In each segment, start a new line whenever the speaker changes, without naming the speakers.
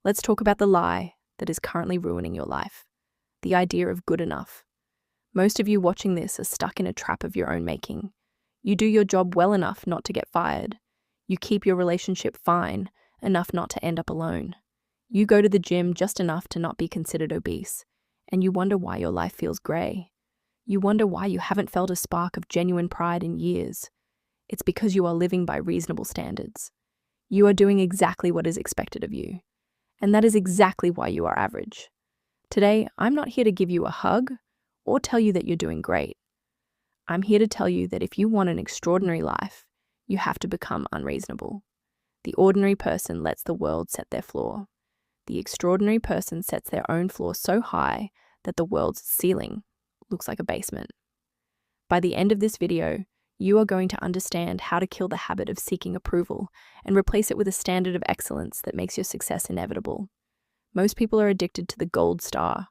Let's talk about the lie that is currently ruining your life, the idea of good enough. Most of you watching this are stuck in a trap of your own making. You do your job well enough not to get fired. You keep your relationship fine enough not to end up alone. You go to the gym just enough to not be considered obese, and you wonder why your life feels grey. You wonder why you haven't felt a spark of genuine pride in years. It's because you are living by reasonable standards. You are doing exactly what is expected of you, and that is exactly why you are average. Today, I'm not here to give you a hug or tell you that you're doing great. I'm here to tell you that if you want an extraordinary life, you have to become unreasonable. The ordinary person lets the world set their floor. The extraordinary person sets their own floor so high that the world's ceiling looks like a basement. By the end of this video, you are going to understand how to kill the habit of seeking approval and replace it with a standard of excellence that makes your success inevitable. Most people are addicted to the gold star.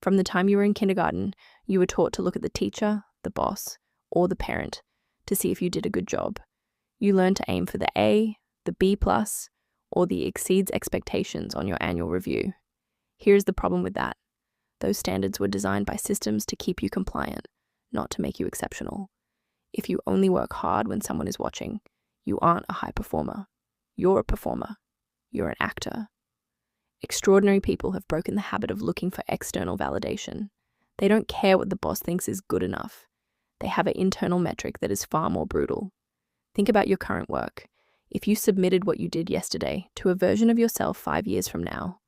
From the time you were in kindergarten, you were taught to look at the teacher, the boss, or the parent to see if you did a good job. You learned to aim for the A, the B+, or the exceeds expectations on your annual review. Here's the problem with that. Those standards were designed by systems to keep you compliant, not to make you exceptional. If you only work hard when someone is watching, you aren't a high performer. You're a performer. You're an actor. Extraordinary people have broken the habit of looking for external validation. They don't care what the boss thinks is good enough. They have an internal metric that is far more brutal. Think about your current work. If you submitted what you did yesterday to a version of yourself 5 years from now,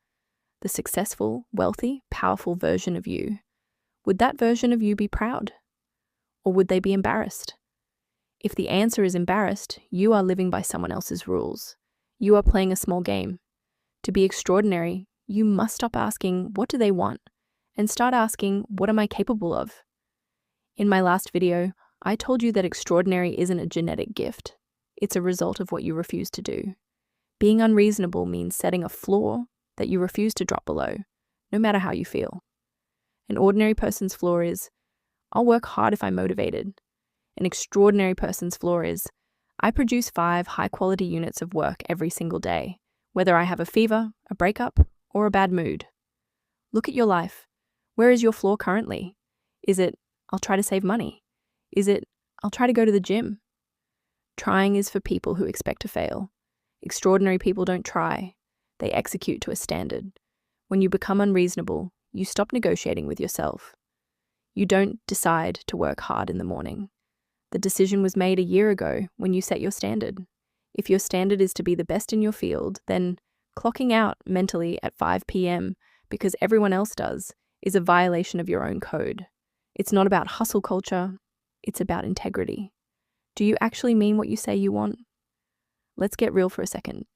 the successful, wealthy, powerful version of you, would that version of you be proud? Or would they be embarrassed? If the answer is embarrassed, you are living by someone else's rules. You are playing a small game. To be extraordinary, you must stop asking, what do they want? And start asking, what am I capable of? In my last video, I told you that extraordinary isn't a genetic gift. It's a result of what you refuse to do. Being unreasonable means setting a floor that you refuse to drop below, no matter how you feel. An ordinary person's floor is, I'll work hard if I'm motivated. An extraordinary person's floor is, I produce 5 high-quality units of work every single day, whether I have a fever, a breakup, or a bad mood. Look at your life. Where is your floor currently? Is it, I'll try to save money? Is it, I'll try to go to the gym? Trying is for people who expect to fail. Extraordinary people don't try. They execute to a standard. When you become unreasonable, you stop negotiating with yourself. You don't decide to work hard in the morning. The decision was made a year ago when you set your standard. If your standard is to be the best in your field, then clocking out mentally at 5 p.m. because everyone else does is a violation of your own code. It's not about hustle culture, it's about integrity. Do you actually mean what you say you want? Let's get real for a second.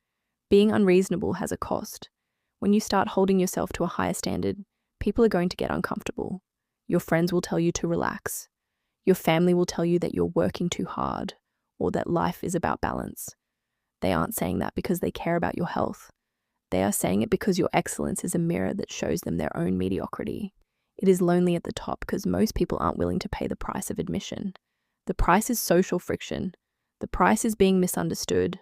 Being unreasonable has a cost. When you start holding yourself to a higher standard, people are going to get uncomfortable. Your friends will tell you to relax. Your family will tell you that you're working too hard or that life is about balance. They aren't saying that because they care about your health. They are saying it because your excellence is a mirror that shows them their own mediocrity. It is lonely at the top because most people aren't willing to pay the price of admission. The price is social friction. The price is being misunderstood.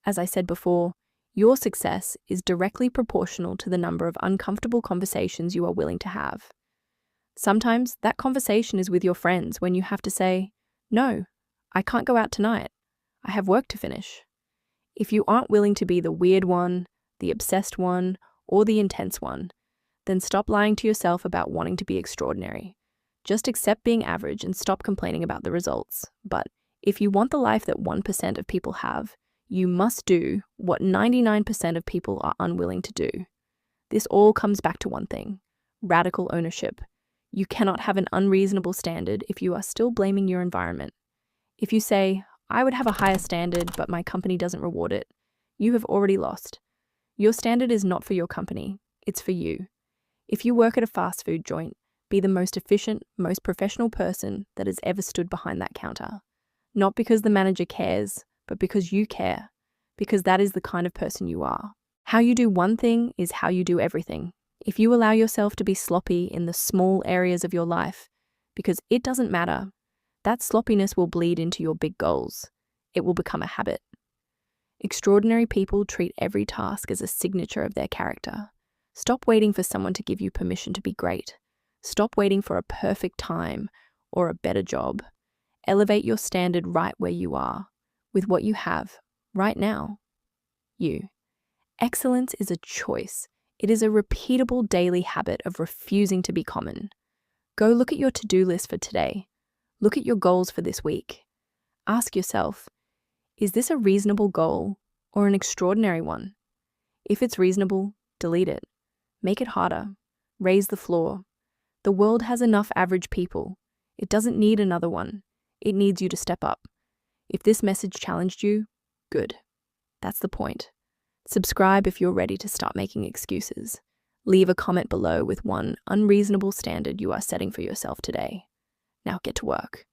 As I said before, your success is directly proportional to the number of uncomfortable conversations you are willing to have. Sometimes that conversation is with your friends when you have to say, no, I can't go out tonight. I have work to finish. If you aren't willing to be the weird one, the obsessed one, or the intense one, then stop lying to yourself about wanting to be extraordinary. Just accept being average and stop complaining about the results. But if you want the life that 1% of people have, you must do what 99% of people are unwilling to do. This all comes back to one thing: radical ownership. You cannot have an unreasonable standard if you are still blaming your environment. If you say, I would have a higher standard, but my company doesn't reward it, you have already lost. Your standard is not for your company, it's for you. If you work at a fast food joint, be the most efficient, most professional person that has ever stood behind that counter. Not because the manager cares, but because you care, because that is the kind of person you are. How you do one thing is how you do everything. If you allow yourself to be sloppy in the small areas of your life, because it doesn't matter, that sloppiness will bleed into your big goals. It will become a habit. Extraordinary people treat every task as a signature of their character. Stop waiting for someone to give you permission to be great. Stop waiting for a perfect time or a better job. Elevate your standard right where you are, with what you have, right now. You. Excellence is a choice. It is a repeatable daily habit of refusing to be common. Go look at your to-do list for today. Look at your goals for this week. Ask yourself, is this a reasonable goal or an extraordinary one? If it's reasonable, delete it. Make it harder. Raise the floor. The world has enough average people. It doesn't need another one. It needs you to step up. If this message challenged you, good. That's the point. Subscribe if you're ready to stop making excuses. Leave a comment below with one unreasonable standard you are setting for yourself today. Now get to work.